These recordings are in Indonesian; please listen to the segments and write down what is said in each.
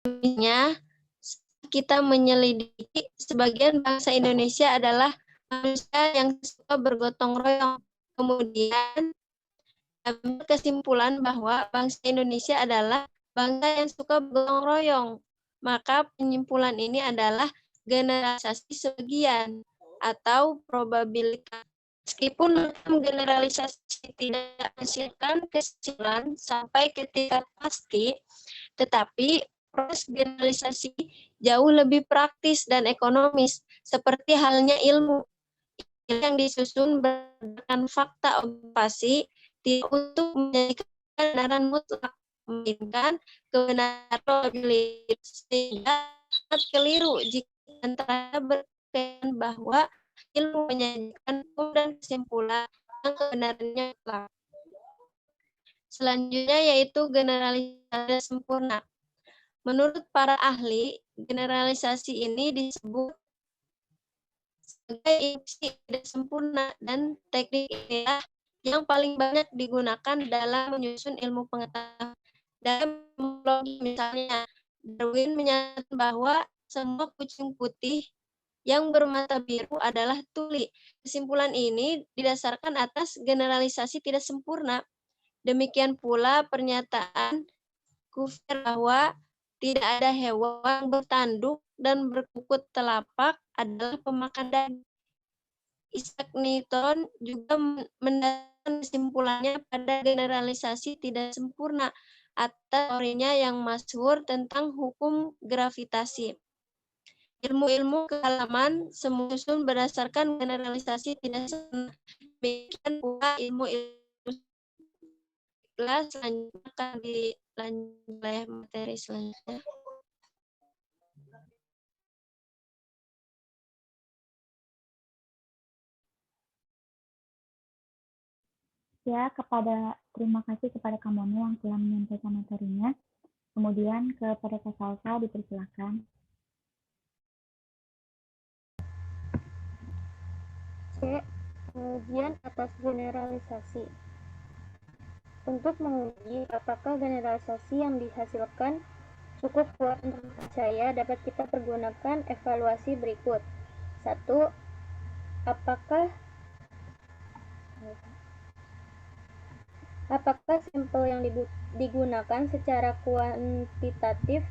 Misalnya, kita menyelidiki sebagian bangsa Indonesia adalah manusia yang suka bergotong royong. Kemudian, ambil kesimpulan bahwa bangsa Indonesia adalah bangsa yang suka bergotong royong. Maka penyimpulan ini adalah generalisasi sebagian atau probabilitas. Meskipun generalisasi tidak menghasilkan kesimpulan sampai ke tingkat pasti, tetapi proses generalisasi jauh lebih praktis dan ekonomis, seperti halnya ilmu yang disusun berdasarkan fakta observasi, tidak untuk menjadikan kebenaran mutlak, melainkan kebenaran probabilitas, sehingga sangat keliru jika antara berkeyakinan bahwa ilmu menyajikan hukum dan kesimpulan yang kebenarannya mutlak. Selanjutnya yaitu generalisasi sempurna. Menurut para ahli, generalisasi ini disebut sebagai induksi tidak sempurna, dan teknik inilah yang paling banyak digunakan dalam menyusun ilmu pengetahuan. Dalam biologi misalnya, Darwin menyatakan bahwa semua kucing putih yang bermata biru adalah tuli. Kesimpulan ini didasarkan atas generalisasi tidak sempurna. Demikian pula pernyataan Cuvier bahwa tidak ada hewan bertanduk dan berkukut telapak adalah pemakan daging. Isaac Newton juga mendasarkan kesimpulannya pada generalisasi tidak sempurna atas teorinya yang masyhur tentang hukum gravitasi. Ilmu-ilmu kealaman semua disusun berdasarkan generalisasi tidak sempurna. Demikian pula ilmu-ilmu selanjutnya akan dilanjut oleh materi selanjutnya. Ya, terima kasih kepada Kak Mono yang telah menyampaikan materinya. Kemudian kepada Kak Salsa dipersilakan. C. Pengujian atas generalisasi. Untuk menguji apakah generalisasi yang dihasilkan cukup kuat untuk dipercaya, dapat kita pergunakan evaluasi berikut. 1. Apakah sampel yang digunakan secara kuantitatif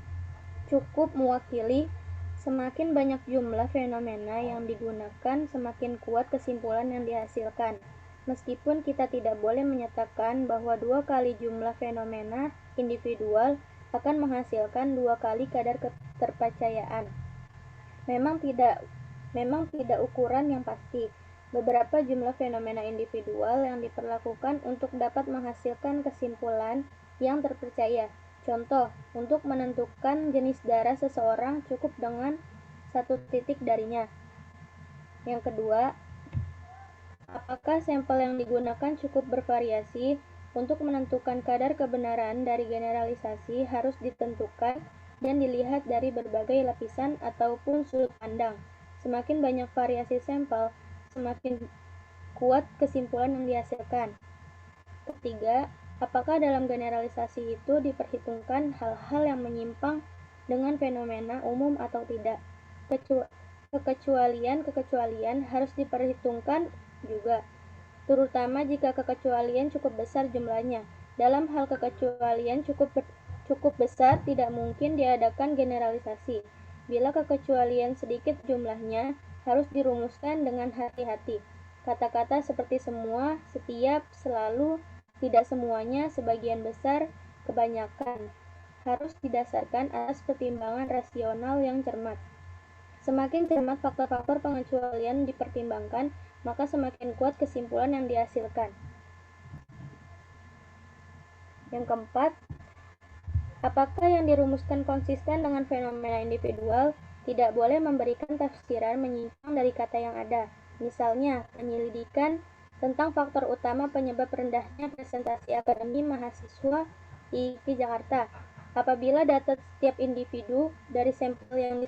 cukup mewakili? Semakin banyak jumlah fenomena yang digunakan, semakin kuat kesimpulan yang dihasilkan. Meskipun kita tidak boleh menyatakan bahwa 2 kali jumlah fenomena individual akan menghasilkan 2 kali kadar keterpercayaan. Memang tidak ukuran yang pasti. Beberapa jumlah fenomena individual yang diperlakukan untuk dapat menghasilkan kesimpulan yang terpercaya. Contoh, untuk menentukan jenis darah seseorang cukup dengan 1 titik darinya. Yang kedua, apakah sampel yang digunakan cukup bervariasi? Untuk menentukan kadar kebenaran dari generalisasi harus ditentukan dan dilihat dari berbagai lapisan ataupun sudut pandang. Semakin banyak variasi sampel, semakin kuat kesimpulan yang dihasilkan. Ketiga, apakah dalam generalisasi itu diperhitungkan hal-hal yang menyimpang dengan fenomena umum atau tidak? Kekecualian harus diperhitungkan juga, terutama jika kekecualian cukup besar jumlahnya. Dalam hal kekecualian cukup besar, tidak mungkin diadakan generalisasi. Bila kekecualian sedikit jumlahnya, harus dirumuskan dengan hati-hati. Kata-kata seperti semua, setiap, selalu, tidak semuanya, sebagian besar, kebanyakan, harus didasarkan atas pertimbangan rasional yang cermat. Semakin cermat faktor-faktor pengecualian dipertimbangkan, maka semakin kuat kesimpulan yang dihasilkan. Yang keempat, apakah yang dirumuskan konsisten dengan fenomena individual? Tidak boleh memberikan tafsiran menyimpang dari kata yang ada. Misalnya, penyelidikan tentang faktor utama penyebab rendahnya presentasi akademi mahasiswa di Jakarta. Apabila data setiap individu dari sampel yang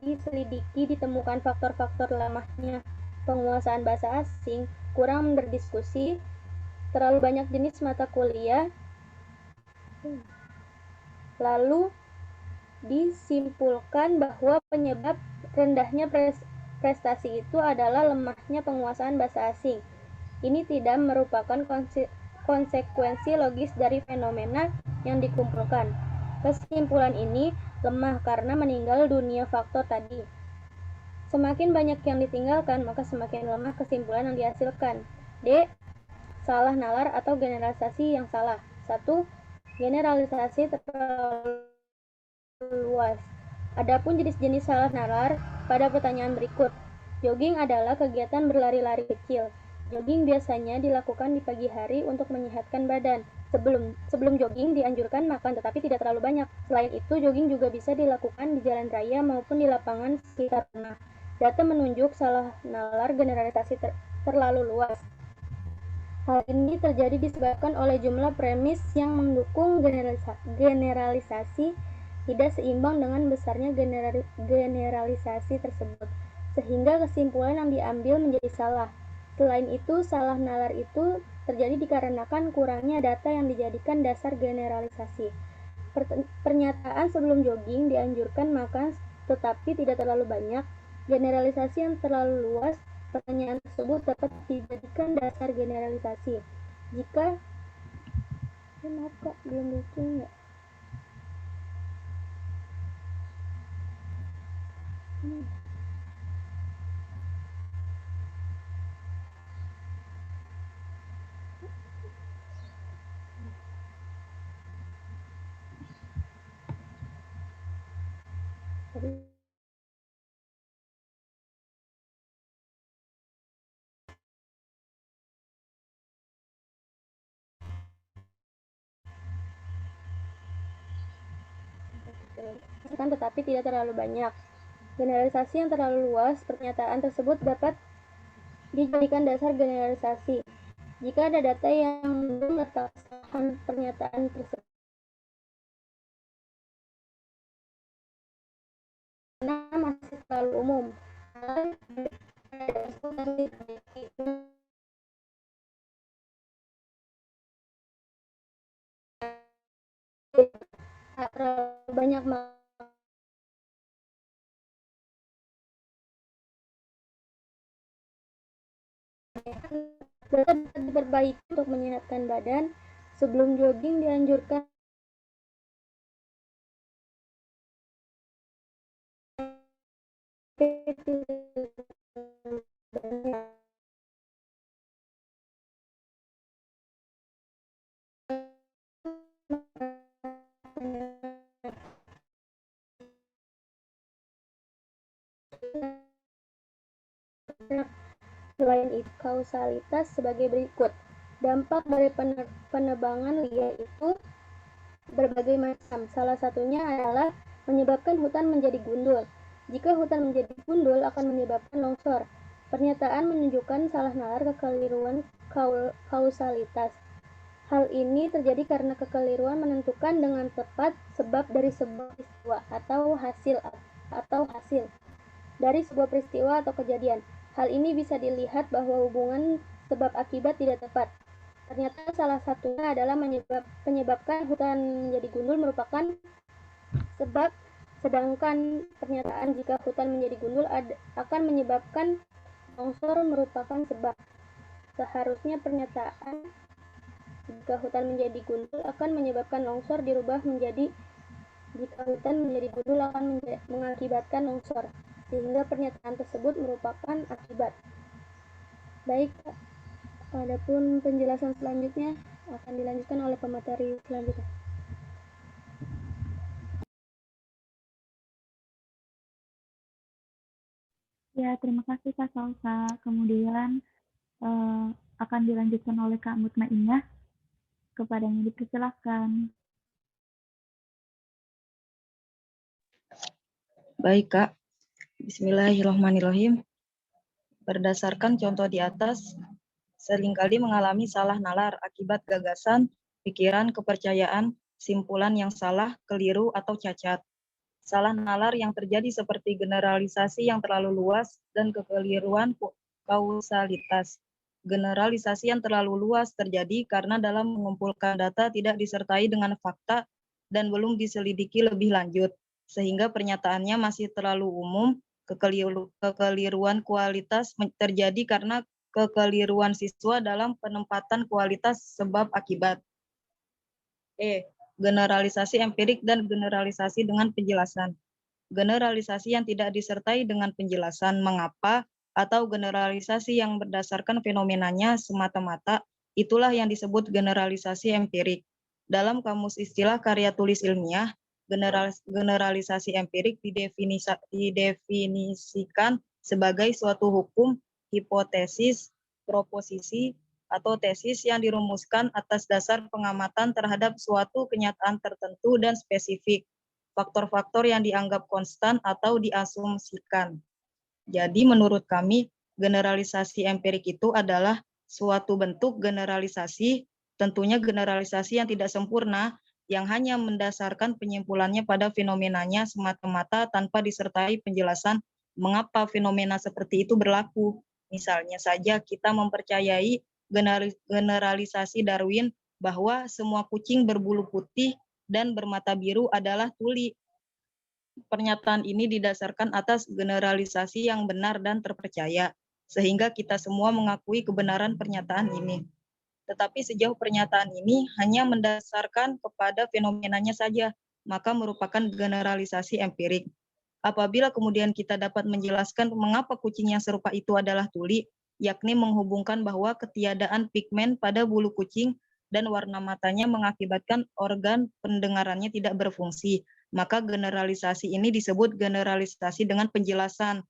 diselidiki ditemukan faktor-faktor lemahnya penguasaan bahasa asing, kurang berdiskusi, terlalu banyak jenis mata kuliah, lalu disimpulkan bahwa penyebab rendahnya prestasi itu adalah lemahnya penguasaan bahasa asing. Ini tidak merupakan konsekuensi logis dari fenomena yang dikumpulkan. Kesimpulan ini lemah karena meninggal dunia faktor tadi. Semakin banyak yang ditinggalkan, maka semakin lemah kesimpulan yang dihasilkan. D. Salah nalar atau generalisasi yang salah. 1. Generalisasi terlalu luas. Adapun jenis-jenis salah nalar pada pertanyaan berikut. Jogging adalah kegiatan berlari-lari kecil. Jogging biasanya dilakukan di pagi hari untuk menyehatkan badan. Sebelum jogging dianjurkan makan tetapi tidak terlalu banyak. Selain itu, jogging juga bisa dilakukan di jalan raya maupun di lapangan sekitar rumah. Data menunjuk salah nalar generalisasi terlalu luas. Hal ini terjadi disebabkan oleh jumlah premis yang mendukung generalisasi tidak seimbang dengan besarnya generalisasi tersebut, sehingga kesimpulan yang diambil menjadi salah. Selain itu, salah nalar itu terjadi dikarenakan kurangnya data yang dijadikan dasar generalisasi. Pernyataan sebelum jogging dianjurkan makan tetapi tidak terlalu banyak. Generalisasi yang terlalu luas, pertanyaan tersebut dapat dijadikan dasar generalisasi. Jika maaf kak, belum lucu ya. Tetapi tidak terlalu banyak. Generalisasi yang terlalu luas, pernyataan tersebut dapat dijadikan dasar generalisasi. Jika ada data yang meletakkan pernyataan tersebut masih terlalu umum, terlalu banyak data diperbaiki untuk menyehatkan badan. Sebelum jogging dianjurkan Selain itu, kausalitas sebagai berikut. Dampak dari penebangan liar itu berbagai macam. Salah satunya adalah menyebabkan hutan menjadi gundul. Jika hutan menjadi gundul akan menyebabkan longsor. Pernyataan menunjukkan salah nalar kekeliruan kausalitas. Hal ini terjadi karena kekeliruan menentukan dengan tepat sebab dari sebuah peristiwa atau hasil dari sebuah peristiwa atau kejadian. Hal ini bisa dilihat bahwa hubungan sebab akibat tidak tepat. Ternyata salah satunya adalah menyebabkan hutan menjadi gundul merupakan sebab, sedangkan pernyataan jika hutan menjadi gundul akan menyebabkan longsor merupakan sebab. Seharusnya pernyataan jika hutan menjadi gundul akan menyebabkan longsor dirubah menjadi jika hutan menjadi gundul akan mengakibatkan longsor, sehingga pernyataan tersebut merupakan akibat. Baik, adapun penjelasan selanjutnya akan dilanjutkan oleh pemateri selanjutnya. Ya, terima kasih Kak Salsa. Kemudian akan dilanjutkan oleh Kak Mutmainnah. Kepadanya dipersilahkan. Baik, Kak. Bismillahirrahmanirrahim. Berdasarkan contoh di atas, seringkali mengalami salah nalar akibat gagasan, pikiran, kepercayaan, simpulan yang salah, keliru, atau cacat. Salah nalar yang terjadi seperti generalisasi yang terlalu luas dan kekeliruan kausalitas. Generalisasi yang terlalu luas terjadi karena dalam mengumpulkan data tidak disertai dengan fakta dan belum diselidiki lebih lanjut. sehingga pernyataannya masih terlalu umum. Kekeliruan kualitas terjadi karena kekeliruan siswa dalam penempatan kualitas sebab akibat. Generalisasi empirik dan generalisasi dengan penjelasan. Generalisasi yang tidak disertai dengan penjelasan mengapa atau generalisasi yang berdasarkan fenomenanya semata-mata, itulah yang disebut generalisasi empirik. Dalam kamus istilah karya tulis ilmiah, generalisasi empirik didefinisikan sebagai suatu hukum, hipotesis, proposisi, atau tesis yang dirumuskan atas dasar pengamatan terhadap suatu kenyataan tertentu dan spesifik, faktor-faktor yang dianggap konstan atau diasumsikan. Jadi menurut kami, generalisasi empirik itu adalah suatu bentuk generalisasi, tentunya generalisasi yang tidak sempurna, yang hanya mendasarkan penyimpulannya pada fenomenanya semata-mata tanpa disertai penjelasan mengapa fenomena seperti itu berlaku. Misalnya saja kita mempercayai generalisasi Darwin bahwa semua kucing berbulu putih dan bermata biru adalah tuli. Pernyataan ini didasarkan atas generalisasi yang benar dan terpercaya, sehingga kita semua mengakui kebenaran pernyataan ini. Tetapi sejauh pernyataan ini hanya mendasarkan kepada fenomenanya saja, maka merupakan generalisasi empirik. Apabila kemudian kita dapat menjelaskan mengapa kucing yang serupa itu adalah tuli, yakni menghubungkan bahwa ketiadaan pigmen pada bulu kucing dan warna matanya mengakibatkan organ pendengarannya tidak berfungsi, maka generalisasi ini disebut generalisasi dengan penjelasan.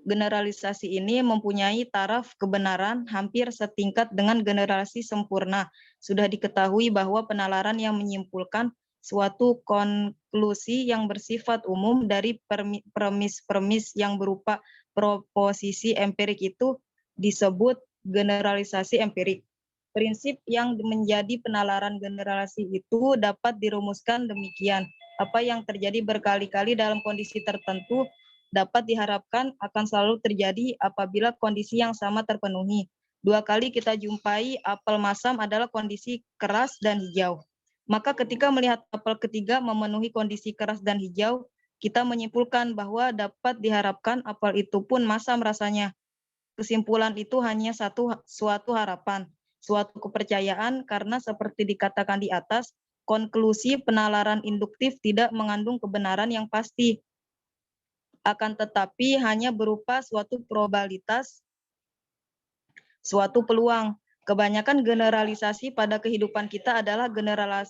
Generalisasi ini mempunyai taraf kebenaran hampir setingkat dengan generalisasi sempurna. Sudah diketahui bahwa penalaran yang menyimpulkan suatu konklusi yang bersifat umum dari premis-premis yang berupa proposisi empirik itu disebut generalisasi empirik. Prinsip yang menjadi penalaran generalisasi itu dapat dirumuskan demikian. Apa yang terjadi berkali-kali dalam kondisi tertentu dapat diharapkan akan selalu terjadi apabila kondisi yang sama terpenuhi. 2 kali kita jumpai apel masam adalah kondisi keras dan hijau. Maka ketika melihat apel ketiga memenuhi kondisi keras dan hijau, kita menyimpulkan bahwa dapat diharapkan apel itu pun masam rasanya. Kesimpulan itu hanya suatu harapan, suatu kepercayaan karena seperti dikatakan di atas, konklusi penalaran induktif tidak mengandung kebenaran yang pasti, akan tetapi hanya berupa suatu probabilitas, suatu peluang. Kebanyakan generalisasi pada kehidupan kita adalah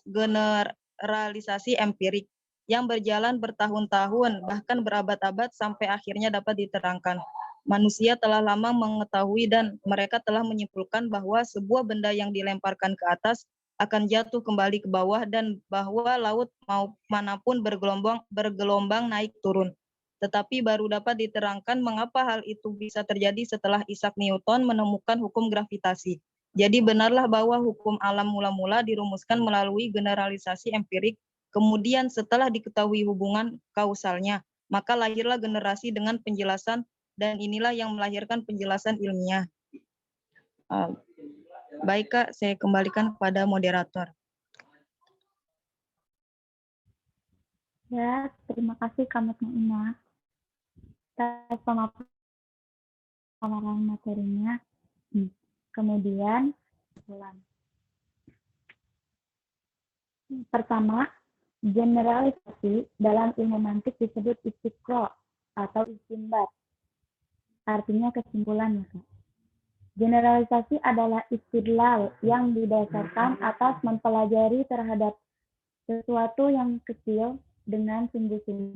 generalisasi empirik yang berjalan bertahun-tahun, bahkan berabad-abad sampai akhirnya dapat diterangkan. Manusia telah lama mengetahui dan mereka telah menyimpulkan bahwa sebuah benda yang dilemparkan ke atas akan jatuh kembali ke bawah dan bahwa laut manapun bergelombang naik turun. Tetapi baru dapat diterangkan mengapa hal itu bisa terjadi setelah Isaac Newton menemukan hukum gravitasi. Jadi benarlah bahwa hukum alam mula-mula dirumuskan melalui generalisasi empirik, kemudian setelah diketahui hubungan kausalnya, maka lahirlah generasi dengan penjelasan, dan inilah yang melahirkan penjelasan ilmiah. Baik Kak, saya kembalikan kepada moderator. Ya, terima kasih Kak Mutmainah atas pemaparan materinya. Kemudian, pertama, generalisasi dalam ilmu mantik disebut istiqro atau istimbat. Artinya kesimpulan, ya Kak. Generalisasi adalah istidlal yang didasarkan atas mempelajari terhadap sesuatu yang kecil dengan sungguh-sungguh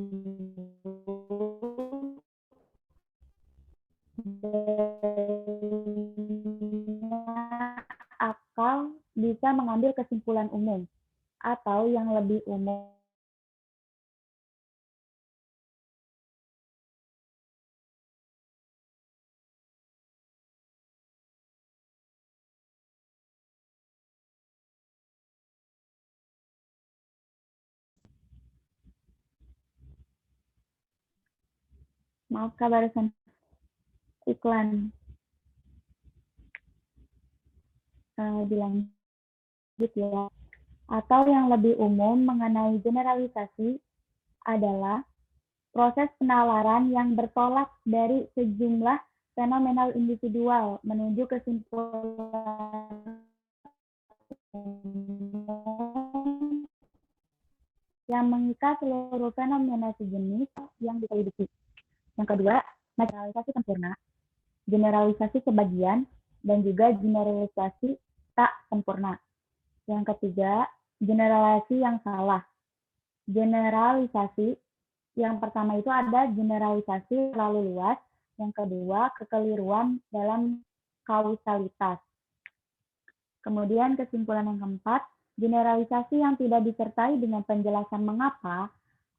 akal bisa mengambil kesimpulan umum atau yang lebih umum maaf Kak, barusan iklan dilanjut ya. Atau yang lebih umum mengenai generalisasi adalah proses penalaran yang bertolak dari sejumlah fenomenal individual menuju kesimpulan yang mengikat seluruh fenomena sejenis yang diteliti. Yang kedua, generalisasi sempurna, generalisasi sebagian, dan juga generalisasi tak sempurna. Yang ketiga, generalisasi yang salah. Generalisasi yang pertama itu ada generalisasi terlalu luas, yang kedua kekeliruan dalam kausalitas. Kemudian kesimpulan yang keempat, generalisasi yang tidak disertai dengan penjelasan mengapa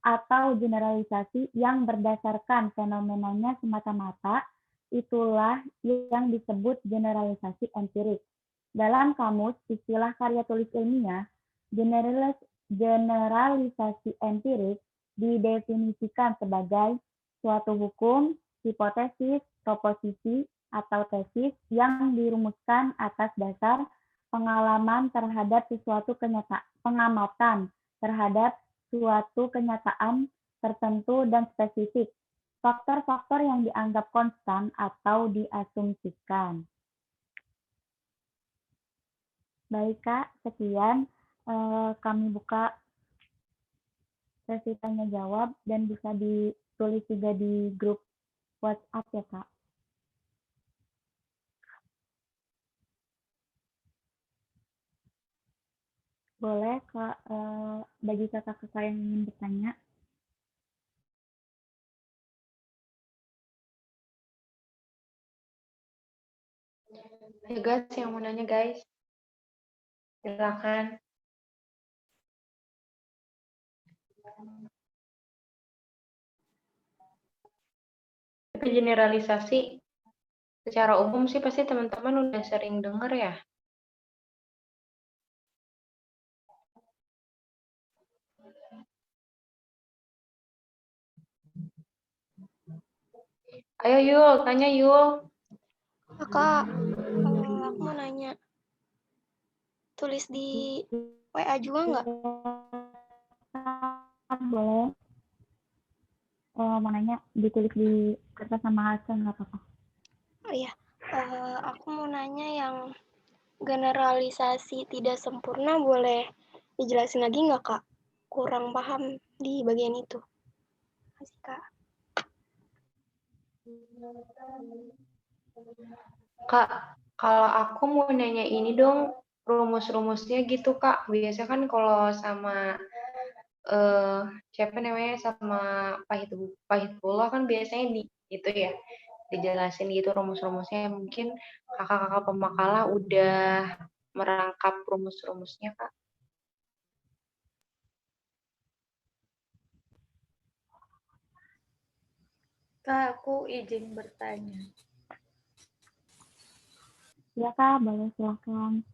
atau generalisasi yang berdasarkan fenomenanya semata-mata, itulah yang disebut generalisasi empirik. Dalam kamus istilah karya tulis ilmiah, generalisasi empirik didefinisikan sebagai suatu hukum, hipotesis, proposisi, atau tesis yang dirumuskan atas dasar pengalaman terhadap sesuatu pengamatan terhadap suatu kenyataan tertentu dan spesifik, faktor-faktor yang dianggap konstan atau diasumsikan. Baik Kak, sekian kami buka sesi tanya jawab dan bisa ditulis juga di grup WhatsApp ya Kak. Boleh Kak, bagi kakak-kakak yang ingin bertanya. Ya guys, yang mau nanya guys, silakan. Tapi generalisasi secara umum sih pasti teman-teman udah sering dengar ya. Ayo Yul, tanya Yul. Kak, aku mau nanya. Tulis di WA juga nggak? Boleh. Mau nanya, ditulis di kertas sama hasil nggak apa-apa. Oh iya, aku mau nanya yang generalisasi tidak sempurna boleh dijelasin lagi nggak Kak? Kurang paham di bagian itu. Makasih Kak. Kak, kalau aku mau nanya ini dong, rumus-rumusnya gitu Kak. Biasanya kan kalau sama siapa namanya sama Pahitullah kan biasanya itu ya dijelasin gitu rumus-rumusnya. Mungkin kakak-kakak pemakalah udah merangkap rumus-rumusnya Kak. Kak, aku izin bertanya. Ya Kak, boleh silakan.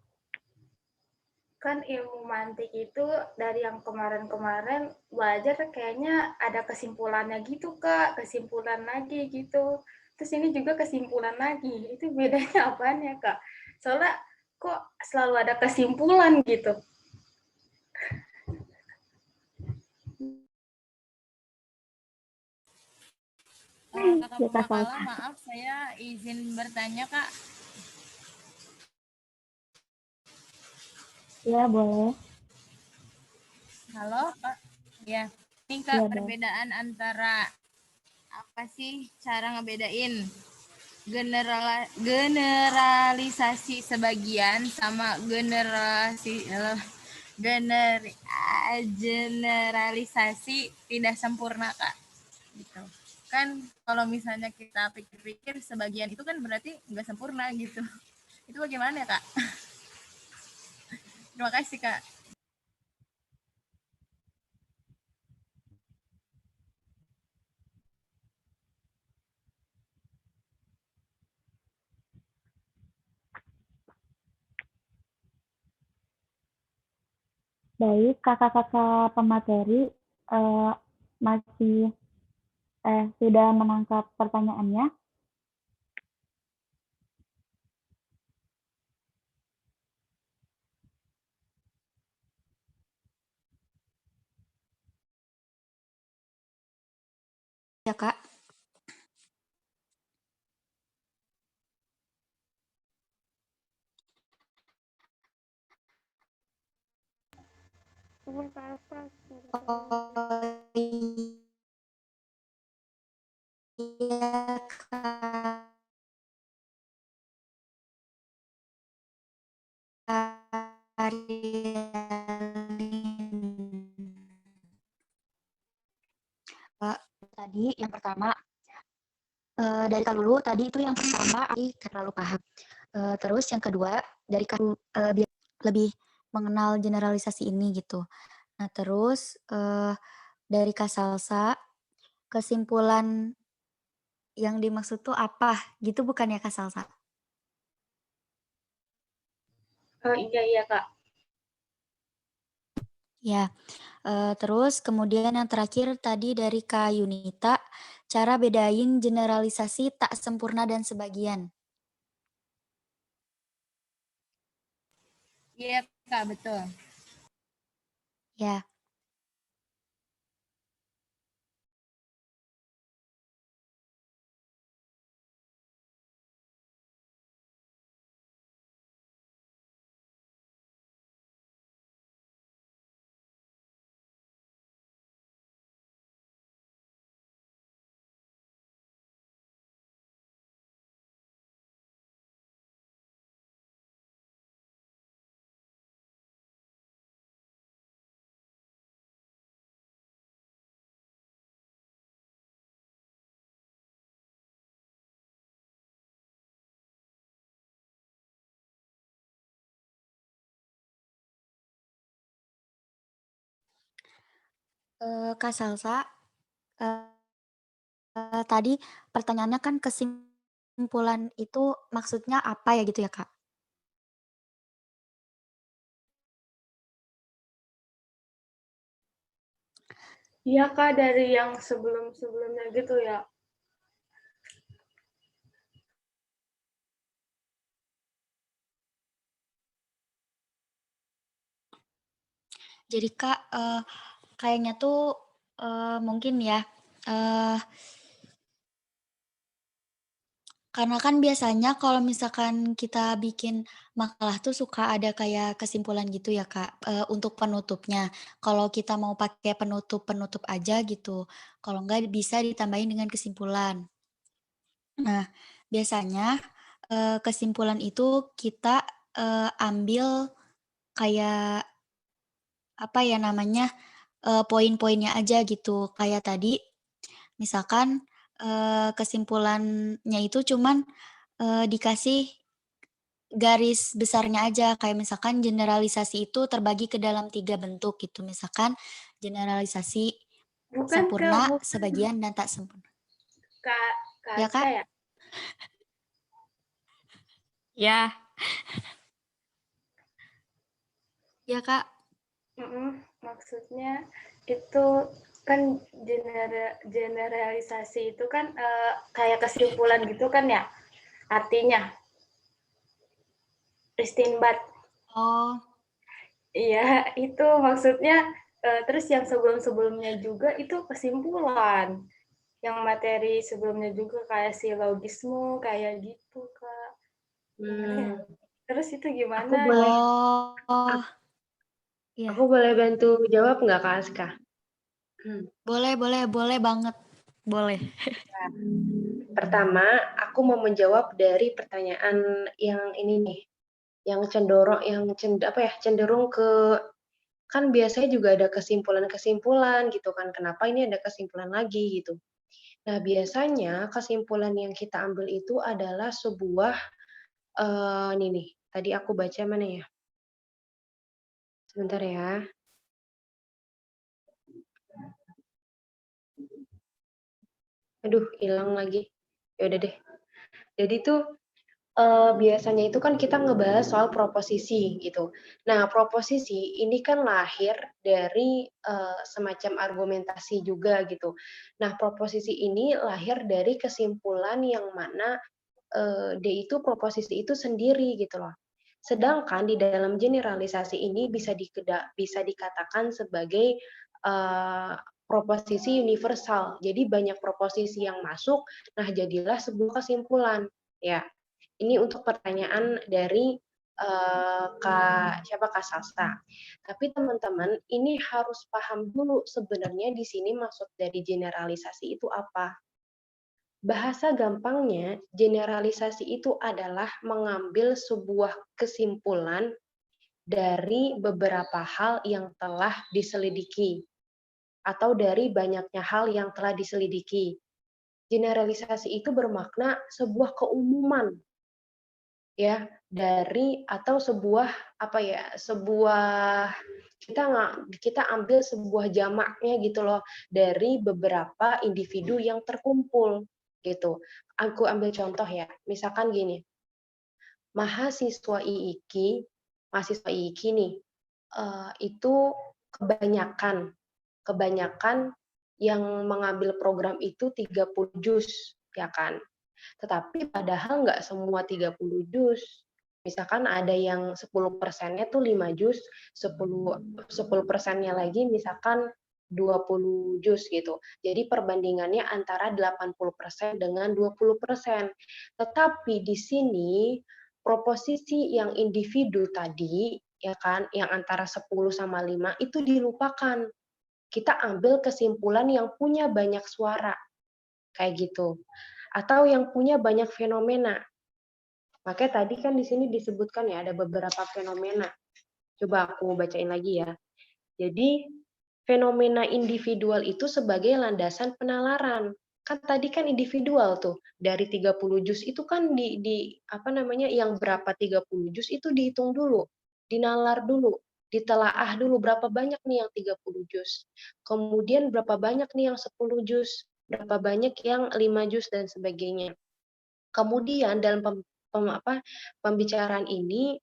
Kan ilmu mantik itu dari yang kemarin-kemarin belajar kayaknya ada kesimpulannya gitu Kak, kesimpulan lagi gitu. Terus ini juga kesimpulan lagi. Itu bedanya apaan ya Kak? Soalnya kok selalu ada kesimpulan gitu. Kakak pemakalah, maaf saya izin bertanya Kak. Ya boleh. Halo Kak. Ya, ini Kak Ya, perbedaan antara apa sih cara ngebedain generalisasi sebagian sama generalisasi tidak sempurna Kak. Gitu. Kan kalau misalnya kita pikir-pikir sebagian itu kan berarti nggak sempurna gitu. Itu bagaimana ya Kak? Terima kasih Kak. Baik, kakak-kakak pemateri masih sudah menangkap pertanyaannya. ya, Kak. Oh, iya, Kak. Tadi yang pertama dari Kak Lulu tadi itu yang pertama terlalu paham. Terus yang kedua dari Kak biar lebih mengenal generalisasi ini gitu. Nah terus dari Kak Salsa kesimpulan yang dimaksud tuh apa gitu bukan ya Kak Salsa? Iya Kak. Ya, terus kemudian yang terakhir tadi dari Kak Yunita, cara bedain generalisasi tak sempurna dan sebagian. Iya, Kak, betul. Ya. Kak Salsa, tadi pertanyaannya kan kesimpulan itu maksudnya apa ya gitu ya, Kak? Iya Kak, dari yang sebelum-sebelumnya gitu ya. Jadi Kak, kayaknya tuh mungkin ya, karena kan biasanya kalau misalkan kita bikin makalah tuh suka ada kayak kesimpulan gitu ya Kak, untuk penutupnya. Kalau kita mau pakai penutup-penutup aja gitu, kalau enggak bisa ditambahin dengan kesimpulan. Nah, biasanya, kesimpulan itu kita, ambil kayak, apa ya namanya, poin-poinnya aja gitu. Kayak tadi misalkan, kesimpulannya itu cuman, dikasih garis besarnya aja, kayak misalkan generalisasi itu terbagi ke dalam 3 bentuk gitu. Misalkan generalisasi Bukan Kak, sempurna, bukan. sebagian, dan tak sempurna. Kak Ya, Aska Kak? ya? Ya. Ya, Kak. Maksudnya itu kan generalisasi itu kan kayak kesimpulan gitu kan ya artinya istinbat. Oh. Iya itu maksudnya terus yang sebelum-sebelumnya juga itu kesimpulan yang materi sebelumnya juga kayak silogisme kayak gitu Kak. Gimana ya? Terus itu gimana? Aku boleh Oh. Iya. aku boleh bantu jawab nggak Kak Aska? Boleh banget. Boleh. Pertama, aku mau menjawab dari pertanyaan yang ini nih, yang cenderung ke kan biasanya juga ada kesimpulan-kesimpulan gitu kan, kenapa ini ada kesimpulan lagi gitu. Nah, biasanya kesimpulan yang kita ambil itu adalah sebuah, ini nih, tadi aku baca mana ya? Sebentar ya. Aduh, hilang lagi. Ya udah deh. Jadi tuh biasanya itu kan kita ngebahas soal proposisi gitu. Nah, proposisi ini kan lahir dari semacam argumentasi juga gitu. Nah, proposisi ini lahir dari kesimpulan yang mana D itu proposisi itu sendiri gitu loh. Sedangkan di dalam generalisasi ini bisa dikatakan sebagai proposisi universal. Jadi banyak proposisi yang masuk, nah jadilah sebuah kesimpulan. Ya, ini untuk pertanyaan dari Kak Salsa. Tapi teman-teman, ini harus paham dulu sebenarnya di sini maksud dari generalisasi itu apa. Bahasa gampangnya, generalisasi itu adalah mengambil sebuah kesimpulan dari beberapa hal yang telah diselidiki atau dari banyaknya hal yang telah diselidiki. Generalisasi itu bermakna sebuah keumuman, ya, dari atau sebuah kita ambil sebuah jamaknya gitu loh dari beberapa individu yang terkumpul gitu. Aku ambil contoh ya, misalkan gini, mahasiswa IIKI nih itu kebanyakan yang mengambil program itu 30 juz, ya kan? Tetapi padahal nggak semua 30 juz. Misalkan ada yang 10%-nya tuh 5 juz, 10%-nya lagi misalkan 20 juz gitu. Jadi perbandingannya antara 80% dengan 20%. Tetapi di sini proposisi yang individu tadi, ya kan, yang antara 10 sama 5 itu dilupakan. Kita ambil kesimpulan yang punya banyak suara, kayak gitu. Atau yang punya banyak fenomena. Makanya tadi kan di sini disebutkan ya, ada beberapa fenomena. Coba aku bacain lagi ya. Jadi, fenomena individual itu sebagai landasan penalaran. Kan tadi kan individual tuh, dari 30 juz itu kan yang berapa 30 juz itu dihitung dulu, dinalar dulu, ditelaah dulu berapa banyak nih yang 30 juz. Kemudian berapa banyak nih yang 10 juz, berapa banyak yang 5 juz dan sebagainya. Kemudian dalam pembicaraan ini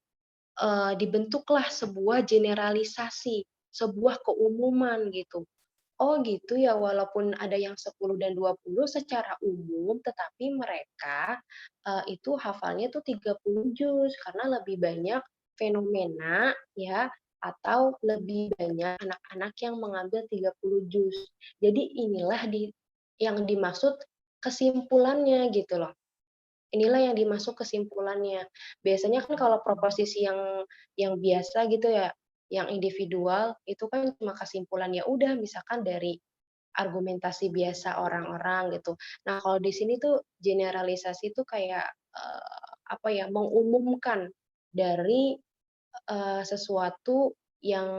dibentuklah sebuah generalisasi, sebuah keumuman gitu. Oh gitu ya, walaupun ada yang 10 dan 20 secara umum, tetapi mereka itu hafalnya tuh 30 juz karena lebih banyak fenomena ya atau lebih banyak anak-anak yang mengambil 30 juz. Jadi inilah yang dimaksud kesimpulannya gitu loh. Inilah yang dimaksud kesimpulannya. Biasanya kan kalau proposisi yang biasa gitu ya, yang individual itu kan cuma kesimpulan ya udah misalkan dari argumentasi biasa orang-orang gitu. Nah, kalau di sini tuh generalisasi itu kayak mengumumkan dari sesuatu yang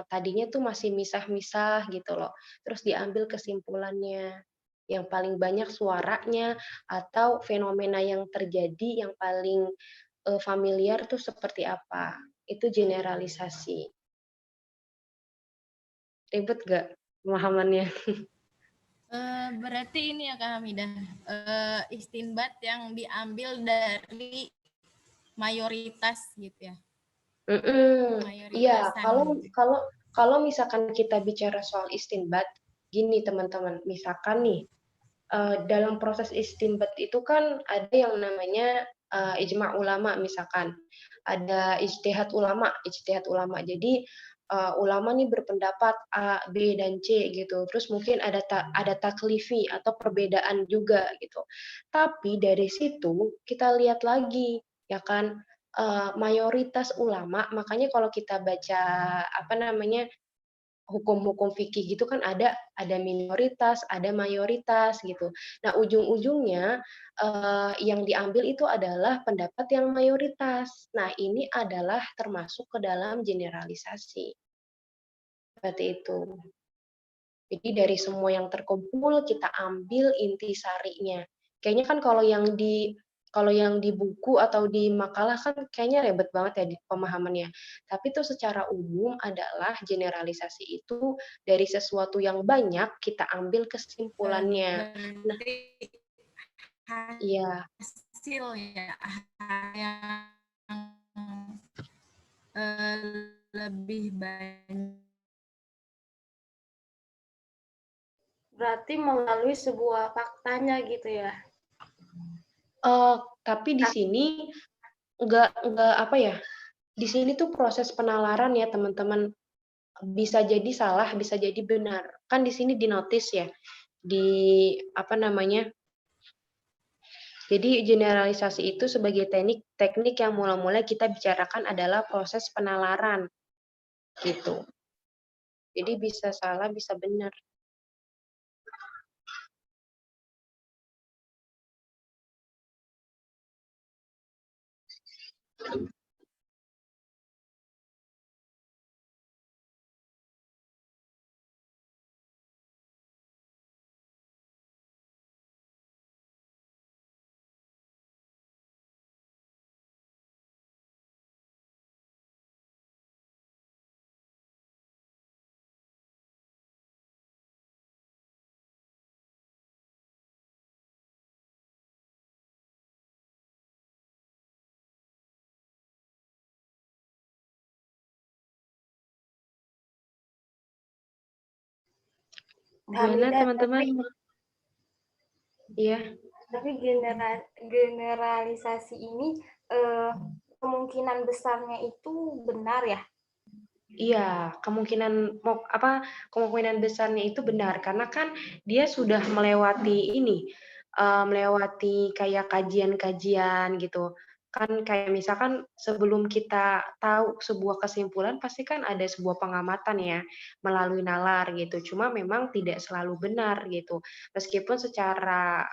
tadinya tuh masih misah-misah gitu loh. Terus diambil kesimpulannya yang paling banyak suaranya atau fenomena yang terjadi yang paling familiar tuh seperti apa. Itu generalisasi. Ribet gak pemahamannya? Berarti ini ya Kak Hamidah, istinbat yang diambil dari mayoritas gitu ya. Iya, kalau misalkan kita bicara soal istinbat, gini teman-teman, misalkan nih dalam proses istinbat itu kan ada yang namanya ijma' ulama misalkan, ada ijtihad ulama. Jadi ulama nih berpendapat A, B, dan C gitu. Terus mungkin ada taklifi atau perbedaan juga gitu. Tapi dari situ kita lihat lagi ya kan mayoritas ulama, makanya kalau kita baca hukum-hukum fikih gitu kan ada minoritas, ada mayoritas gitu. Nah, ujung-ujungnya yang diambil itu adalah pendapat yang mayoritas. Nah, ini adalah termasuk ke dalam generalisasi. Seperti itu. Jadi dari semua yang terkumpul kita ambil intisarinya. Kayaknya kan kalau yang di buku atau di makalah kan kayaknya ribet banget ya di pemahamannya. Tapi itu secara umum adalah generalisasi itu dari sesuatu yang banyak kita ambil kesimpulannya. Nah, iya. Hasil ya yang lebih banyak. Berarti melalui sebuah faktanya gitu ya? Tapi di sini di sini tuh proses penalaran ya teman-teman. bisa jadi salah, bisa jadi benar. Kan di sini dinotis ya, di apa namanya? Jadi generalisasi itu sebagai teknik yang mula-mula kita bicarakan adalah proses penalaran gitu. Jadi bisa salah, bisa benar. Gimana teman-teman? Iya. Tapi generalisasi ini kemungkinan besarnya itu benar ya? Iya, kemungkinan besarnya itu benar karena kan dia sudah melewati melewati kayak kajian-kajian gitu. Kan kayak misalkan sebelum kita tahu sebuah kesimpulan pasti kan ada sebuah pengamatan ya melalui nalar gitu. Cuma memang tidak selalu benar gitu. Meskipun secara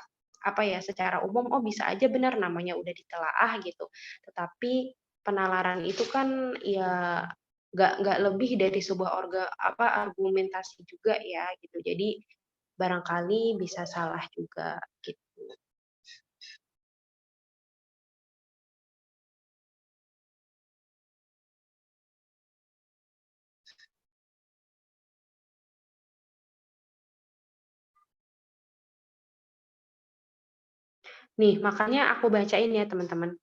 umum bisa aja benar namanya udah ditelaah gitu. Tetapi penalaran itu kan ya nggak lebih dari sebuah argumentasi juga ya gitu. Jadi barangkali bisa salah juga gitu. Nih, makanya aku bacain ya teman-teman.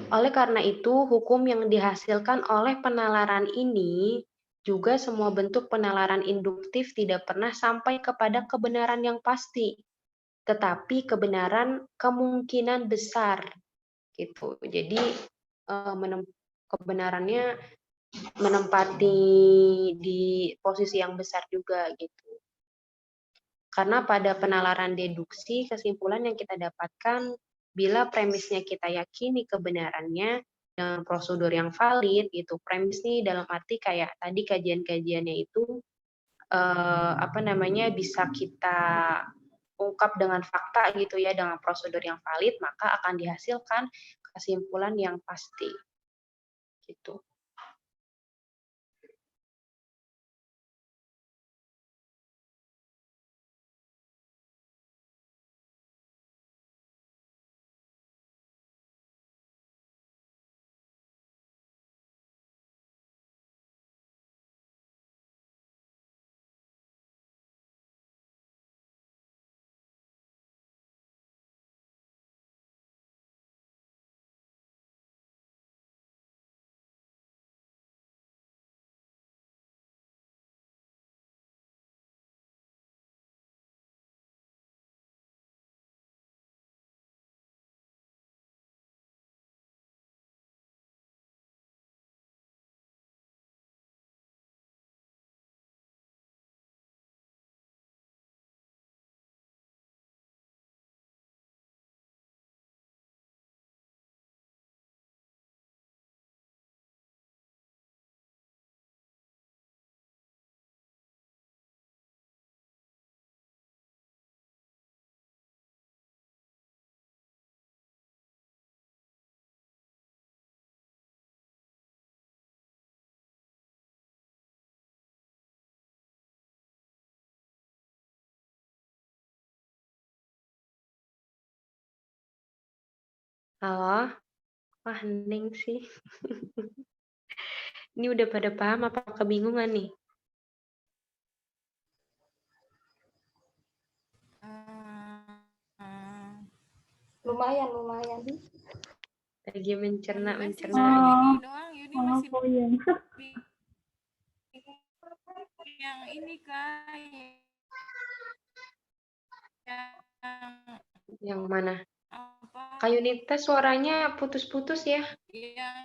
Oleh karena itu, hukum yang dihasilkan oleh penalaran ini juga semua bentuk penalaran induktif tidak pernah sampai kepada kebenaran yang pasti, tetapi kebenaran kemungkinan besar gitu. Jadi kebenarannya menempati di posisi yang besar juga gitu. Karena pada penalaran deduksi, kesimpulan yang kita dapatkan bila premisnya kita yakini kebenarannya dengan prosedur yang valid gitu. Premis nih dalam arti kayak tadi kajian-kajiannya itu bisa kita ungkap dengan fakta gitu ya, dengan prosedur yang valid, maka akan dihasilkan kesimpulan yang pasti gitu. Halo? Wah, hening sih. Ini udah pada paham apa kebingungan nih? Lumayan. Lagi mencerna. Yuni doang, Yuni masih yang ini Kak, yang mana? apa? Kak Yunita suaranya putus-putus ya? Yang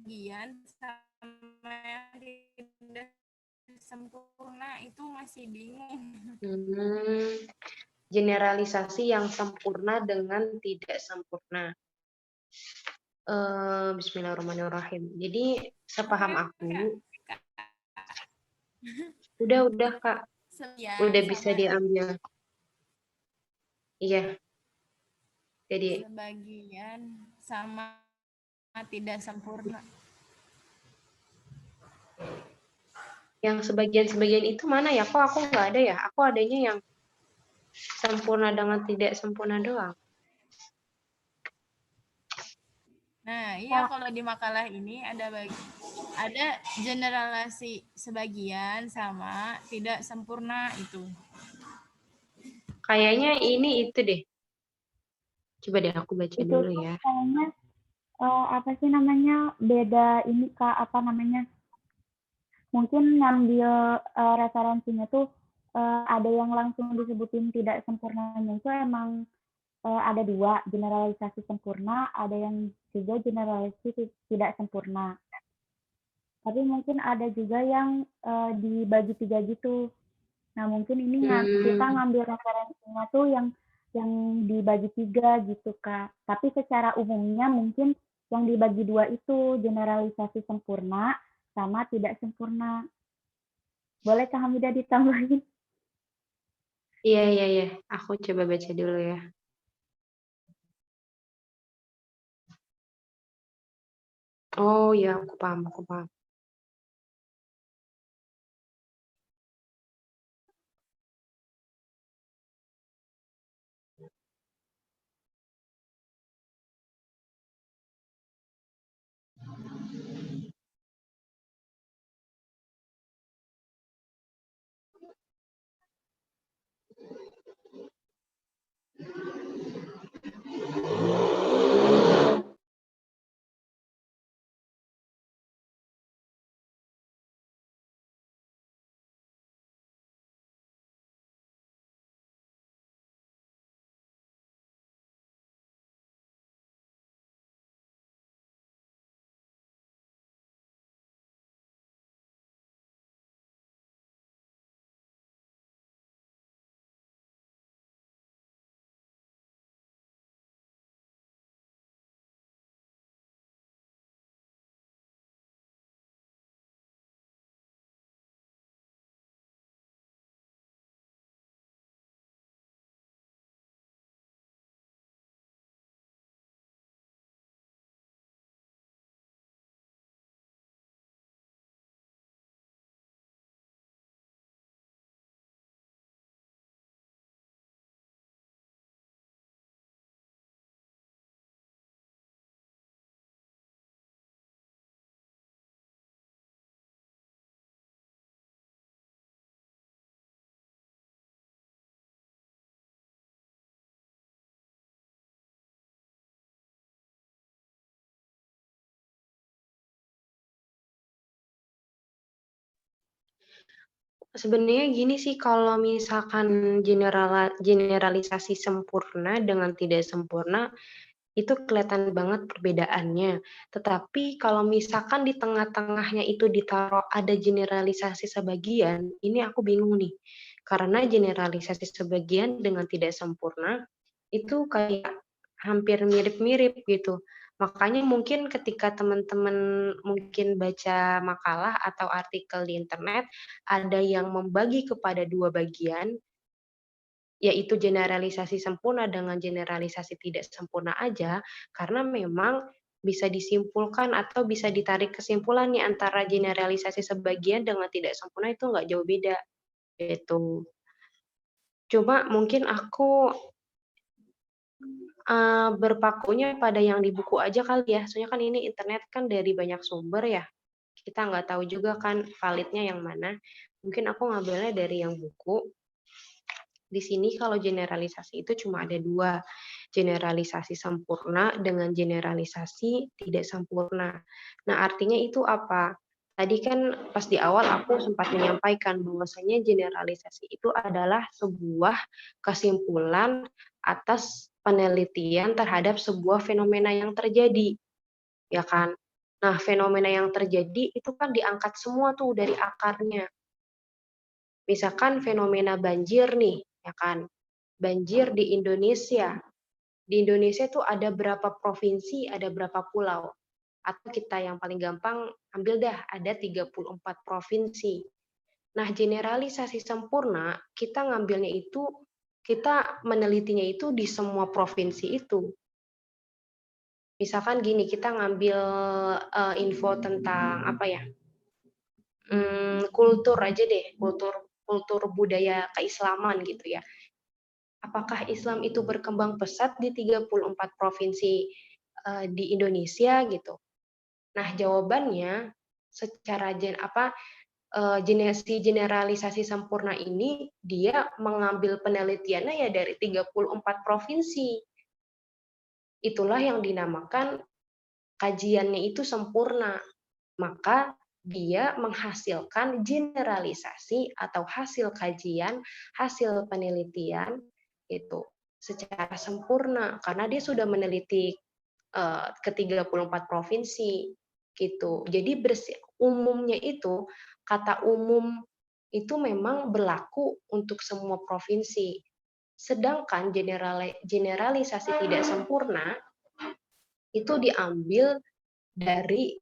Gian sama yang di sempurna itu masih bingung. Generalisasi yang sempurna dengan tidak sempurna. Bismillahirrahmanirrahim. Jadi sepaham aku, udah Kak, udah bisa diambil. Iya. Jadi sebagian sama tidak sempurna. Yang sebagian-sebagian itu mana ya? Kok aku nggak ada ya? Aku adanya yang sempurna dengan tidak sempurna doang. Nah, iya kalau di makalah ini ada generalisasi sebagian sama tidak sempurna itu. Kayaknya ini itu deh. Coba deh aku baca itu dulu ya. Kayaknya apa sih namanya beda ini Kak, apa namanya? Mungkin ngambil referensinya tuh ada yang langsung disebutin tidak sempurnanya itu emang ada 2, generalisasi sempurna, ada yang juga generalisasi tidak sempurna. Tapi mungkin ada juga yang dibagi 3 gitu. Nah mungkin ini kita ngambil referensinya tuh yang dibagi 3 gitu Kak. Tapi secara umumnya mungkin yang dibagi 2 itu generalisasi sempurna sama tidak sempurna. Boleh Kak Hamidah ditambahin? Iya. Aku coba baca dulu ya. Oh ya, aku paham. Sebenarnya gini sih, kalau misalkan generalisasi sempurna dengan tidak sempurna, itu kelihatan banget perbedaannya. Tetapi kalau misalkan di tengah-tengahnya itu ditaruh ada generalisasi sebagian, ini aku bingung nih. Karena generalisasi sebagian dengan tidak sempurna, itu kayak hampir mirip-mirip gitu. Makanya mungkin ketika teman-teman mungkin baca makalah atau artikel di internet, ada yang membagi kepada 2 bagian, yaitu generalisasi sempurna dengan generalisasi tidak sempurna aja, karena memang bisa disimpulkan atau bisa ditarik kesimpulan nih antara generalisasi sebagian dengan tidak sempurna itu nggak jauh beda, gitu. Cuma mungkin aku berpakunya pada yang di buku aja kali ya, soalnya kan ini internet kan dari banyak sumber ya, kita nggak tahu juga kan validnya yang mana. Mungkin aku ngambilnya dari yang buku. Di sini kalau generalisasi itu cuma ada 2, generalisasi sempurna dengan generalisasi tidak sempurna. Nah, artinya itu apa? Tadi kan pas di awal aku sempat menyampaikan bahwasanya generalisasi itu adalah sebuah kesimpulan atas penelitian terhadap sebuah fenomena yang terjadi, ya kan? Nah, fenomena yang terjadi itu kan diangkat semua tuh dari akarnya. Misalkan fenomena banjir nih, ya kan? Banjir di Indonesia. Di Indonesia tuh ada berapa provinsi, ada berapa pulau. Atau kita yang paling gampang ambil dah, ada 34 provinsi. Nah, generalisasi sempurna, kita ngambilnya itu, kita menelitinya itu di semua provinsi itu. Misalkan gini, kita ngambil info tentang apa ya, kultur aja deh, kultur budaya keislaman gitu ya. Apakah Islam itu berkembang pesat di 34 provinsi di Indonesia gitu? Nah, jawabannya secara generalisasi sempurna ini dia mengambil penelitiannya ya dari 34 provinsi. Itulah yang dinamakan kajiannya itu sempurna. Maka dia menghasilkan generalisasi atau hasil kajian, hasil penelitian itu secara sempurna karena dia sudah meneliti ke 34 provinsi gitu. Jadi umumnya itu, kata umum itu memang berlaku untuk semua provinsi. Sedangkan generalisasi tidak sempurna itu diambil dari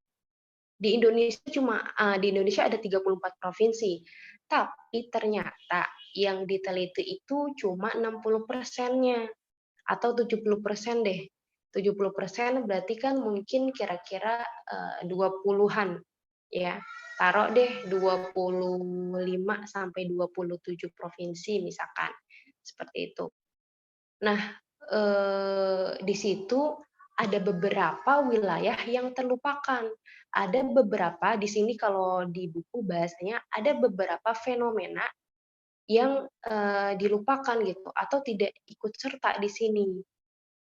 di Indonesia ada 34 provinsi, tapi ternyata yang diteliti itu cuma 60%-nya atau 70% deh. 70% berarti kan mungkin kira-kira 20-an ya. Taruh deh 25 sampai 27 provinsi misalkan. Seperti itu. Nah, di situ ada beberapa wilayah yang terlupakan. Ada beberapa di sini kalau di buku bahasanya ada beberapa fenomena yang dilupakan gitu atau tidak ikut serta di sini.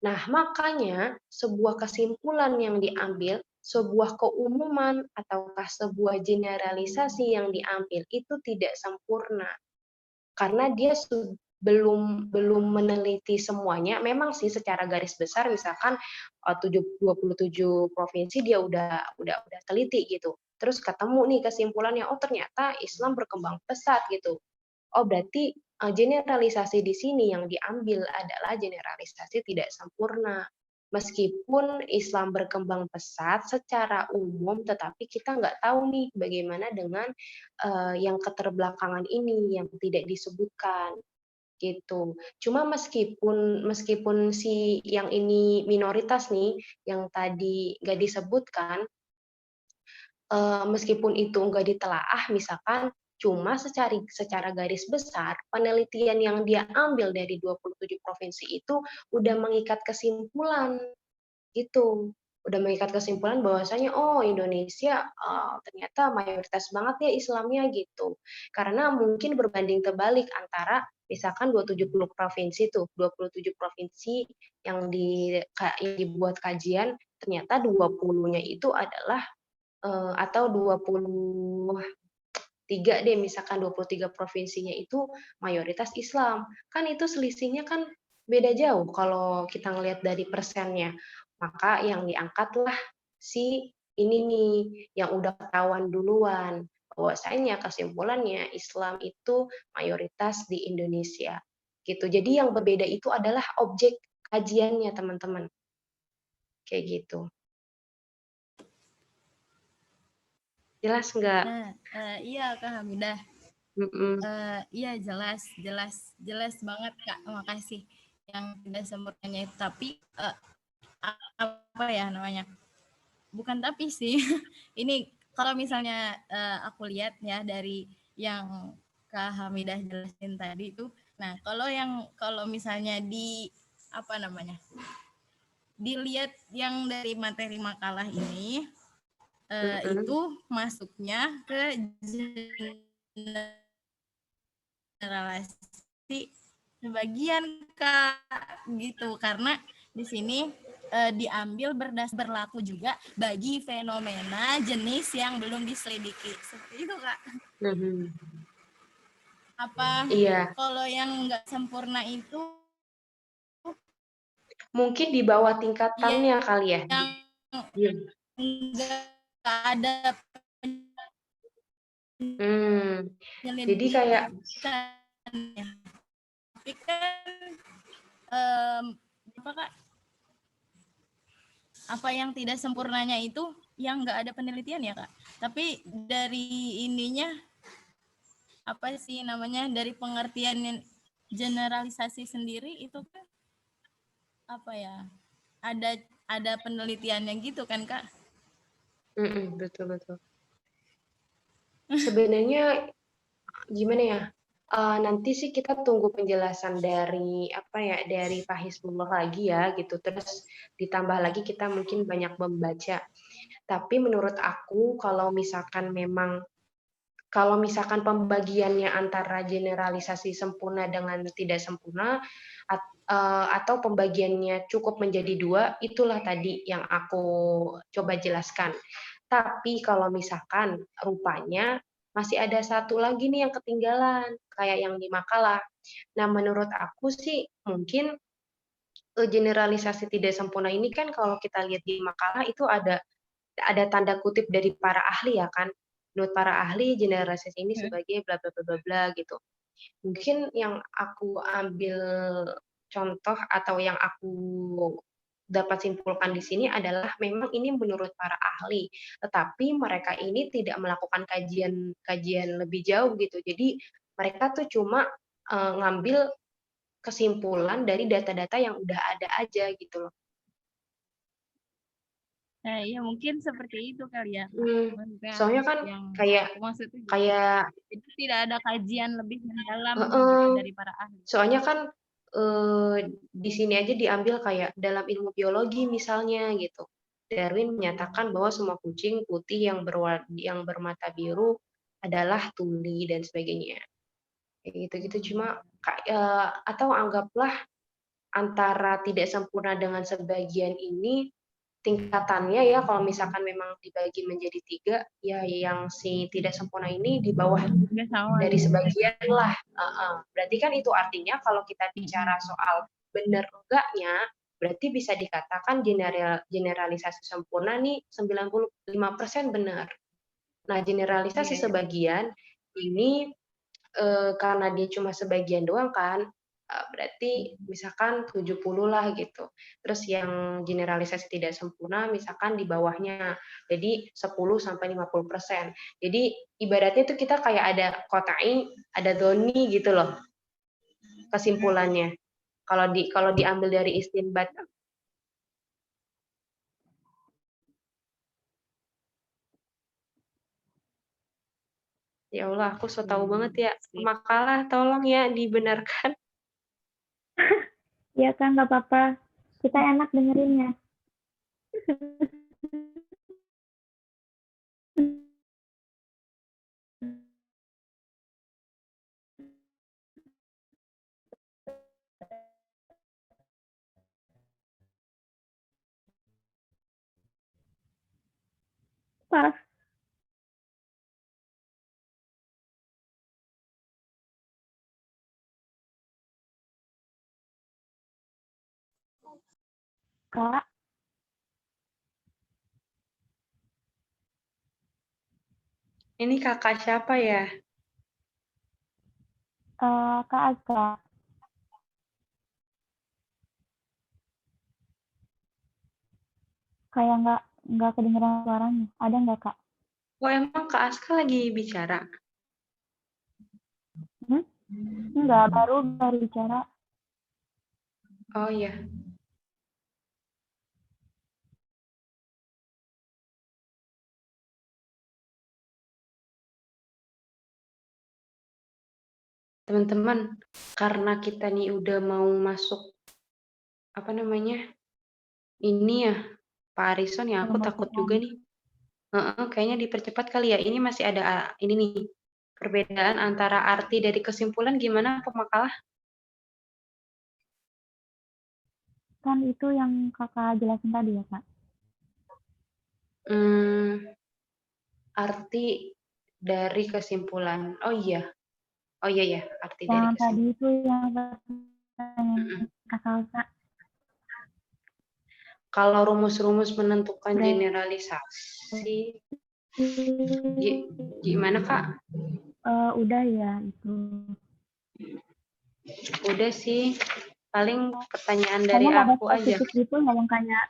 Nah, makanya sebuah kesimpulan yang diambil, sebuah keumuman ataukah sebuah generalisasi yang diambil itu tidak sempurna. Karena dia belum meneliti semuanya. Memang sih secara garis besar misalkan 27 provinsi dia udah teliti gitu. Terus ketemu nih kesimpulannya, oh ternyata Islam berkembang pesat gitu. Oh berarti generalisasi di sini yang diambil adalah generalisasi tidak sempurna. Meskipun Islam berkembang pesat secara umum, tetapi kita nggak tahu nih bagaimana dengan yang keterbelakangan ini yang tidak disebutkan gitu. Cuma meskipun si yang ini minoritas nih, yang tadi nggak disebutkan, meskipun itu nggak ditelaah, misalkan cuma secara garis besar penelitian yang dia ambil dari 27 provinsi itu udah mengikat kesimpulan gitu. Udah mengikat kesimpulan bahwasanya oh Indonesia ternyata mayoritas banget ya Islamnya gitu. Karena mungkin berbanding terbalik antara misalkan 27 provinsi tuh, 27 provinsi yang dibuat kajian ternyata 20-nya itu adalah atau 23 deh misalkan 23 provinsinya itu mayoritas Islam. Kan itu selisihnya kan beda jauh kalau kita ngelihat dari persennya. Maka yang diangkatlah si ini nih yang udah ketahuan duluan. Bahwasanya kesimpulannya Islam itu mayoritas di Indonesia. Gitu. Jadi yang berbeda itu adalah objek kajiannya, teman-teman. Kayak gitu. Jelas nggak? Iya Kak Hamidah. Iya jelas banget Kak. Makasih yang tidak sempurnanya itu. Tapi apa ya namanya? Bukan tapi sih. Ini kalau misalnya aku lihat ya dari yang Kak Hamidah jelasin tadi itu. Nah kalau misalnya apa namanya? Dilihat yang dari materi makalah ini. Itu masuknya ke generalisasi sebagian Kak gitu karena di sini diambil berlaku juga bagi fenomena jenis yang belum diselidiki seperti itu Kak. Apa iya. Kalau yang nggak sempurna itu mungkin di bawah tingkatannya kali ya. Nggak ada Jadi kayak ya. Tapi kan apa Kak? Apa yang tidak sempurnanya itu yang nggak ada penelitian ya Kak. Tapi dari ininya apa sih namanya, dari pengertian generalisasi sendiri itu kan apa ya, ada penelitiannya gitu kan Kak. Betul. Sebenarnya gimana ya? Nanti sih kita tunggu penjelasan dari dari Pak Hizbullah lagi ya gitu. Terus ditambah lagi kita mungkin banyak membaca. Tapi menurut aku kalau misalkan pembagiannya antara generalisasi sempurna dengan tidak sempurna atau pembagiannya cukup menjadi 2, itulah tadi yang aku coba jelaskan. Tapi kalau misalkan rupanya masih ada satu lagi nih yang ketinggalan, kayak yang di makalah. Nah, menurut aku sih mungkin generalisasi tidak sempurna ini kan kalau kita lihat di makalah itu ada tanda kutip dari para ahli ya kan. Menurut para ahli generalisasi ini sebagai bla bla bla bla gitu. Mungkin yang aku ambil contoh atau yang aku dapat simpulkan di sini adalah memang ini menurut para ahli, tetapi mereka ini tidak melakukan kajian lebih jauh gitu. Jadi mereka tuh cuma ngambil kesimpulan dari data-data yang udah ada aja gitu loh. Nah, ya mungkin seperti itu kali ya. Soalnya kan kayak itu tidak ada kajian lebih mendalam dari para ahli. Soalnya kan di sini aja diambil kayak dalam ilmu biologi misalnya gitu. Darwin menyatakan bahwa semua kucing putih yang bermata biru adalah tuli dan sebagainya. Kayak gitu-gitu cuma atau anggaplah antara tidak sempurna dengan sebagian ini tingkatannya ya, kalau misalkan memang dibagi menjadi 3 ya, yang si tidak sempurna ini di bawah dari sebagian lah. Berarti kan itu artinya kalau kita bicara soal benar enggaknya, berarti bisa dikatakan generalisasi sempurna nih 95% benar. Nah, generalisasi sebagian ini karena dia cuma sebagian doang kan, berarti misalkan 70 lah gitu. Terus yang generalisasi tidak sempurna misalkan di bawahnya, jadi 10-50%. Jadi ibaratnya itu kita kayak ada kotai, ada doni gitu loh kesimpulannya. Kalau diambil dari istinbat. Ya Allah, aku so tahu banget ya. Makalah tolong ya dibenarkan. Ya kan, nggak apa-apa. Kita enak dengerinnya. Pas. Kak. Ini kakak siapa ya? Kak Azka. Kayak nggak kedengeran suaranya. Ada nggak, Kak? Oh, emang Kak Aska lagi bicara? Enggak, baru bicara. Oh iya. Teman-teman, karena kita nih udah mau masuk ini ya, Pak Arison ya, aku takut juga nih. Kayaknya dipercepat kali ya. Ini masih ada ini nih, perbedaan antara arti dari kesimpulan gimana pemakalah? Kan itu yang kakak jelasin tadi ya, Kak? Arti dari kesimpulan. Oh iya ya, arti dari kesimpulan. Tadi itu yang kakak Kak. Kalau rumus-rumus menentukan generalisasi, gimana Kak? Udah ya itu. Udah sih, paling pertanyaan dari Kayaknya nggak ada aku aja. spesifik gitu nggak yang kayak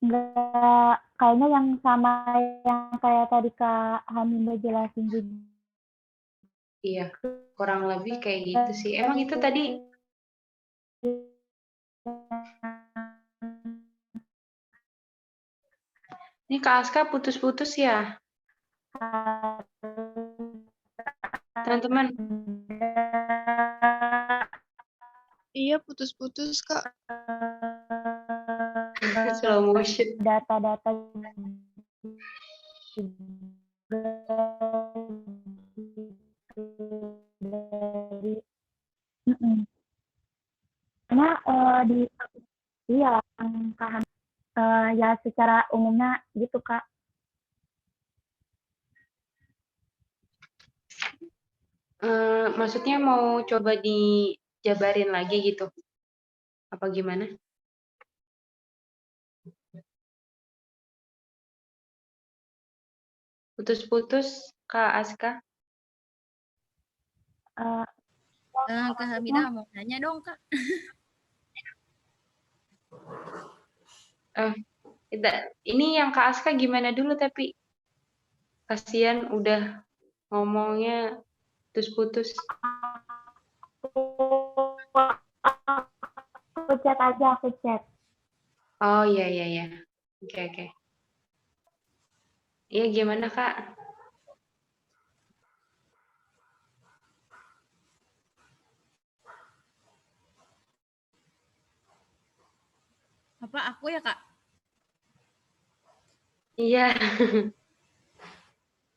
nggak kayaknya yang sama yang kayak tadi Kak Hamidah jelasin juga. Iya, kurang lebih kayak gitu sih. Emang itu tadi ini Kak Aska putus-putus ya, teman-teman. Iya, putus-putus, Kak. Slow motion. Data-data dari karena di iya Kak ya secara umumnya gitu Kak. Maksudnya mau coba dijabarin lagi gitu? Apa gimana? Putus-putus, Kak Aska? Kak Hamidah mau nanya dong, Kak. Ini yang Kak Aska gimana dulu tapi? Kasihan udah ngomongnya putus-putus. Aku chat aja, aku chat. Oh iya iya iya. Oke. Iya gimana Kak? Apa aku ya, Kak? Iya.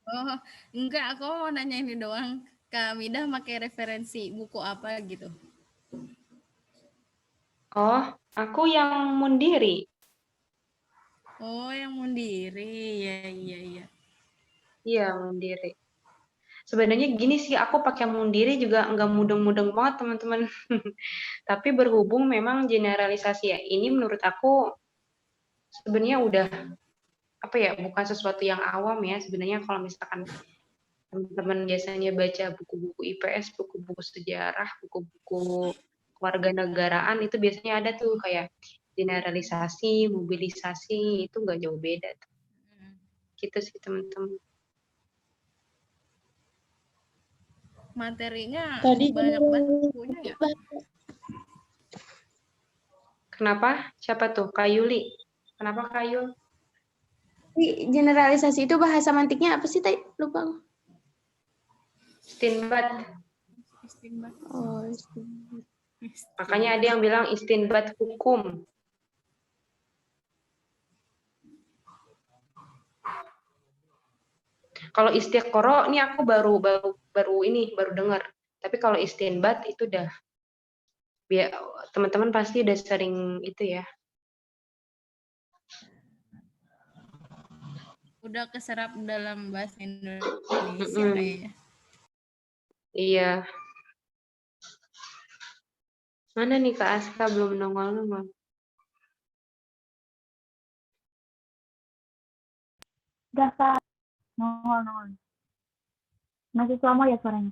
Oh, enggak, aku mau nanya ini doang. Kak Hamidah pakai referensi buku apa gitu? Oh, aku yang Mundiri. Oh, yang Mundiri. Iya. Iya, Mundiri. Sebenarnya gini sih, aku pakai Mundiri juga nggak mudeng-mudeng banget, teman-teman. Tapi berhubung memang generalisasi ya, ini menurut aku sebenarnya udah apa ya, bukan sesuatu yang awam ya. Sebenarnya kalau misalkan teman-teman biasanya baca buku-buku IPS, buku-buku sejarah, buku-buku kewarganegaraan itu biasanya ada tuh kayak generalisasi, mobilisasi, itu nggak jauh beda. Gitu sih teman-teman. Materinya Tadi banyak banget bukunya ya? Kenapa? Siapa tuh? Kak Yuli. Kenapa Kak Yul? Generalisasi itu bahasa mantiknya apa sih tadi? Lupa. Istinbat. Oh, istinbat. Makanya ada yang bilang istinbat hukum. Kalau istiqoro ini aku baru dengar. Tapi kalau istinbat itu udah teman-teman pasti udah sering itu ya. Udah keserap dalam bahasa Indonesia kayaknya. Iya. Mana nih Kak Aska belum nongol-nongol? Udah Kak, nongol. Masih selama ya suaranya?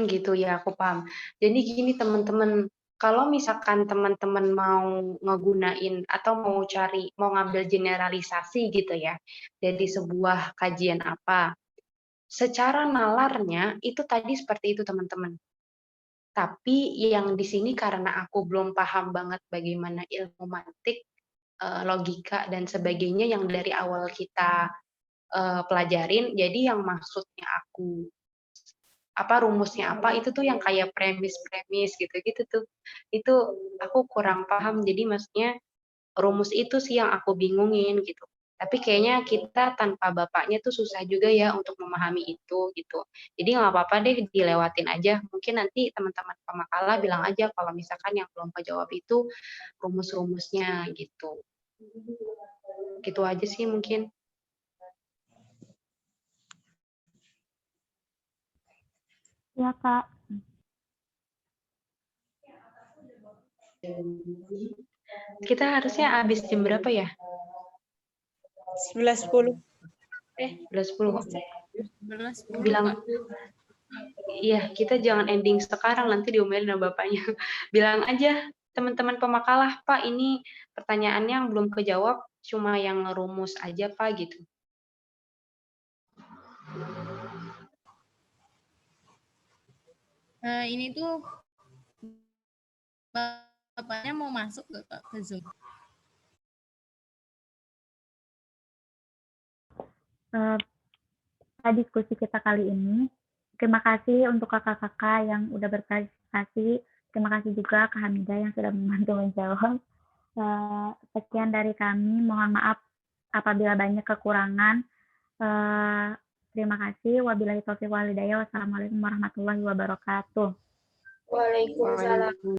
Gitu ya, aku paham. Jadi gini teman-teman, kalau misalkan teman-teman mau ngegunain atau mau ngambil generalisasi gitu ya, dari sebuah kajian apa, secara nalarnya itu tadi seperti itu teman-teman. Tapi yang di sini karena aku belum paham banget bagaimana ilmu mantik, logika dan sebagainya yang dari awal kita pelajarin, jadi yang maksudnya aku rumusnya apa itu tuh yang kayak premis-premis gitu-gitu tuh. Itu aku kurang paham. Jadi maksudnya rumus itu sih yang aku bingungin gitu. Tapi kayaknya kita tanpa bapaknya tuh susah juga ya untuk memahami itu gitu. Jadi nggak apa-apa deh dilewatin aja. Mungkin nanti teman-teman pemakalah bilang aja kalau misalkan yang belum kejawab itu rumus-rumusnya gitu. Gitu aja sih mungkin. Ya Kak. Kita harusnya habis jam berapa ya? 11.10. 11.10. 11.10, Bilang, iya, kita jangan ending sekarang, nanti diomelin sama bapaknya. Bilang aja, teman-teman pemakalah, Pak, ini pertanyaannya yang belum kejawab, cuma yang ngerumus aja, Pak, gitu. Ini tuh bapaknya mau masuk ke Zoom. Diskusi kita kali ini. Terima kasih untuk kakak-kakak yang udah berpartisipasi. Terima kasih juga Kak Hamidah yang sudah membantu menjawab. Sekian dari kami. Mohon maaf apabila banyak kekurangan. Terima kasih. Wabillahi taufiq wal hidayah. Wassalamualaikum warahmatullahi wabarakatuh. Waalaikumsalam.